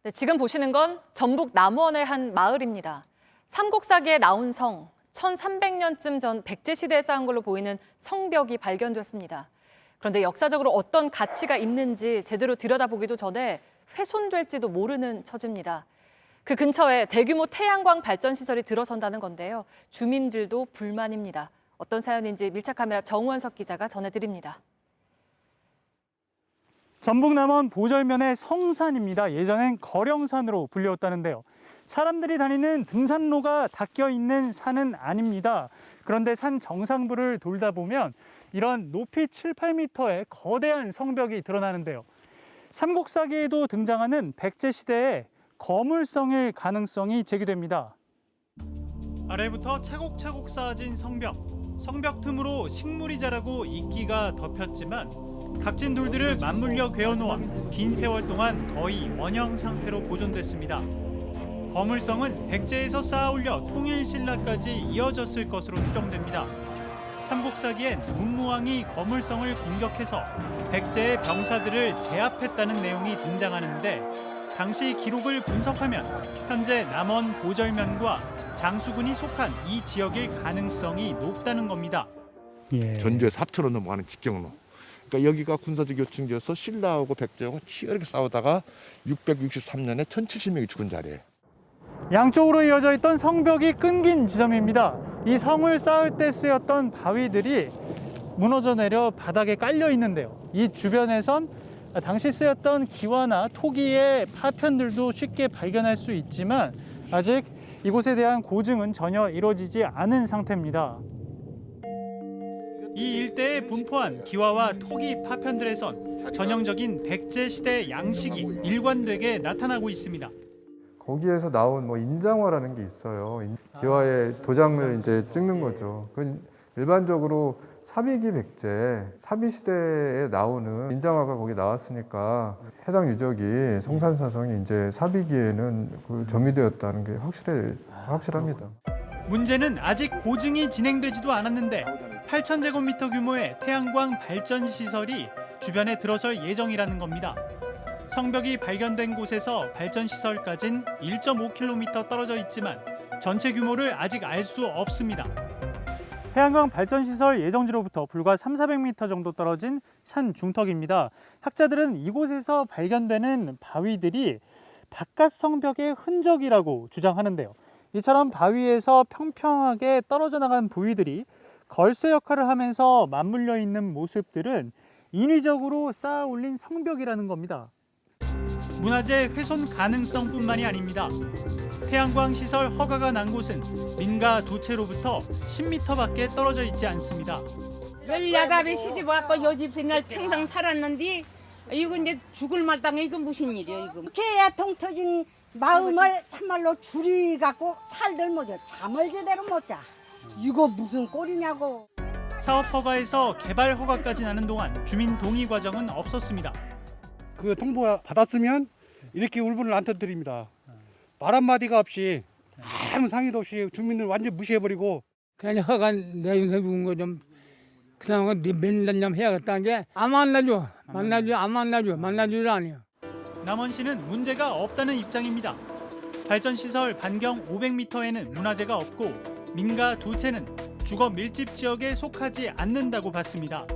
네, 지금 보시는 건 전북 남원의 한 마을입니다. 삼국사기에 나온 성, 1300년쯤 전 백제시대에 쌓은 걸로 보이는 성벽이 발견됐습니다. 그런데 역사적으로 어떤 가치가 있는지 제대로 들여다보기도 전에 훼손될지도 모르는 처지입니다. 그 근처에 대규모 태양광 발전 시설이 들어선다는 건데요. 주민들도 불만입니다. 어떤 사연인지 밀착카메라 정원석 기자가 전해드립니다. 전북 남원 보절면의 성산입니다. 예전엔 거령산으로 불렸다는데요. 사람들이 다니는 등산로가 닦여 있는 산은 아닙니다. 그런데 산 정상부를 돌다 보면 이런 높이 7, 8m의 거대한 성벽이 드러나는데요. 삼국사기에도 등장하는 백제시대의 거물성일 가능성이 제기됩니다. 아래부터 차곡차곡 쌓아진 성벽. 성벽 틈으로 식물이 자라고 이끼가 덮였지만 각진 돌들을 맞물려 괴어놓아 긴 세월 동안 거의 원형 상태로 보존됐습니다. 거물성은 백제에서 쌓아올려 통일신라까지 이어졌을 것으로 추정됩니다. 삼국사기엔 문무왕이 거물성을 공격해서 백제의 병사들을 제압했다는 내용이 등장하는데 당시 기록을 분석하면 현재 남원 보절면과 장수군이 속한 이 지역일 가능성이 높다는 겁니다. 전주에서 합천으로 넘어가는 직경로. 그러니까 여기가 군사적 요충지여서 신라하고 백제하고 치열하게 싸우다가 663년에 1070명이 죽은 자리예요. 양쪽으로 이어져 있던 성벽이 끊긴 지점입니다. 이 성을 쌓을 때 쓰였던 바위들이 무너져 내려 바닥에 깔려 있는데요. 이 주변에선 당시 쓰였던 기와나 토기의 파편들도 쉽게 발견할 수 있지만 아직 이곳에 대한 고증은 전혀 이루어지지 않은 상태입니다. 이 일대에 분포한 기와와 토기 파편들에선 전형적인 백제시대 양식이 일관되게 나타나고 있습니다. 거기에서 나온 인장화라는 게 있어요. 기와의 도장을 이제 찍는 거죠. 그건 일반적으로 사비기 백제, 사비 시대에 나오는 인장화가 거기 나왔으니까 해당 유적이 성산사성이 이제 사비기에는 점유되었다는 게 확실합니다. 문제는 아직 고증이 진행되지도 않았는데 8,000제곱미터 규모의 태양광 발전 시설이 주변에 들어설 예정이라는 겁니다. 성벽이 발견된 곳에서 발전 시설까지는 1.5km 떨어져 있지만 전체 규모를 아직 알 수 없습니다. 태양광 발전 시설 예정지로부터 불과 300~400m 정도 떨어진 산 중턱입니다. 학자들은 이곳에서 발견되는 바위들이 바깥 성벽의 흔적이라고 주장하는데요. 이처럼 바위에서 평평하게 떨어져 나간 부위들이 걸쇠 역할을 하면서 맞물려 있는 모습들은 인위적으로 쌓아 올린 성벽이라는 겁니다. 문화재 훼손 가능성뿐만이 아닙니다. 태양광 시설 허가가 난 곳은 민가 두 채로부터 10m밖에 떨어져 있지 않습니다. 18에 시집 왔고 요 집에서 날 평생 살았는데 이거 이제 죽을 말당에 이거 무슨 일이야 이거. 개야통 터진 마음을 참말로 줄이 갖고 살들 못해. 잠을 제대로 못 자. 이거 무슨 꼴이냐고. 사업 허가에서 개발 허가까지 나는 동안 주민 동의 과정은 없었습니다. 그 통보 받았으면 이렇게 울분을 안 터뜨립니다. 말 한마디가 없이 아무 상의도 없이 주민을 완전 무시해버리고 그냥 허가 내주는 거 좀 그냥 맨날 좀 해야겠다는 게 안 만나줘. 안 만나줘 아니에요. 남원시는 문제가 없다는 입장입니다. 발전시설 반경 500m에는 문화재가 없고 민가 두 채는 주거 밀집 지역에 속하지 않는다고 봤습니다.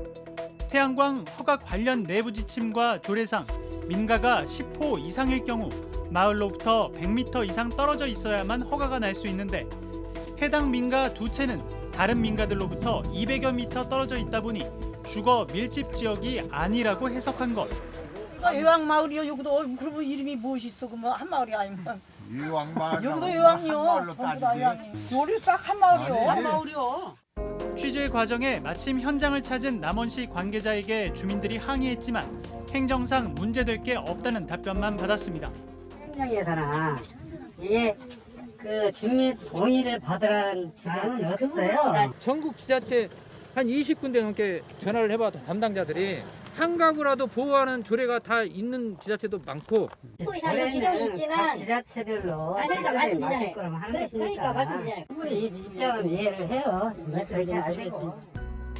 태양광 허가 관련 내부 지침과 조례상 민가가 10호 이상일 경우 마을로부터 100m 이상 떨어져 있어야만 허가가 날 수 있는데 해당 민가 두 채는 다른 민가들로부터 200여 미터 떨어져 있다 보니 주거 밀집 지역이 아니라고 해석한 것. 요왕마을이요. 여기도 그러면 이름이 무엇이 있어? 그뭐 한마을이 아니면 요왕마을. 여기도 요왕이요. 전부 다 요왕이. 요리 싹 한마을이요. 한마을이요. 취재 과정에 마침 현장을 찾은 남원시 관계자에게 주민들이 항의했지만 행정상 문제될 게 없다는 답변만 받았습니다. 행정에서나 이게 그 주민 동의를 받으라는 주장은 없어요. 전국 지자체 한 20군데 넘게 전화를 해봐도 담당자들이 한가구라도 보호하는 조례가 다 있는 지자체도 많고. 각 지자체별로 그러니까 말씀드리잖아요. 우리 입장은 이해를 해요. 그렇게 아시고.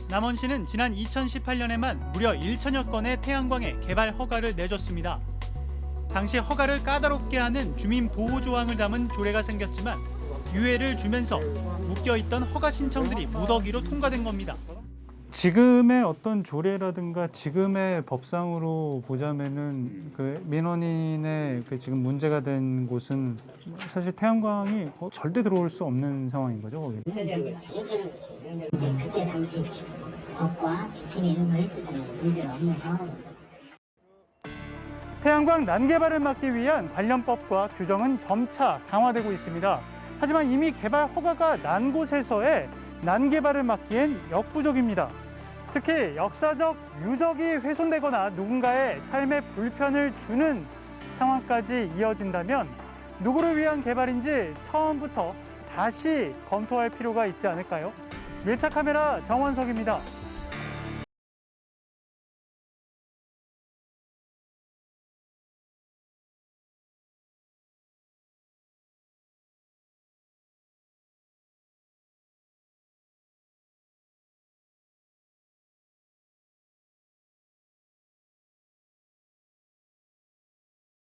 남원시는 지난 2018년에만 무려 1천여 건의 태양광에 개발 허가를 내줬습니다. 당시 허가를 까다롭게 하는 주민 보호 조항을 담은 조례가 생겼지만 유예를 주면서 묶여있던 허가 신청들이 무더기로 통과된 겁니다. 지금의 어떤 조례라든가 지금의 법상으로 보자면은 그 민원인의 그 지금 문제가 된 곳은 사실 태양광이 절대 들어올 수 없는 상황인 거죠, 거기. 이제 그때 당시 법과 지침이 이런 거 했을 때는 문제가 없는 상황입니다. 태양광 난개발을 막기 위한 관련법과 규정은 점차 강화되고 있습니다. 하지만 이미 개발 허가가 난 곳에서의 난개발을 막기엔 역부족입니다. 특히 역사적 유적이 훼손되거나 누군가의 삶에 불편을 주는 상황까지 이어진다면 누구를 위한 개발인지 처음부터 다시 검토할 필요가 있지 않을까요? 밀착카메라 정원석입니다.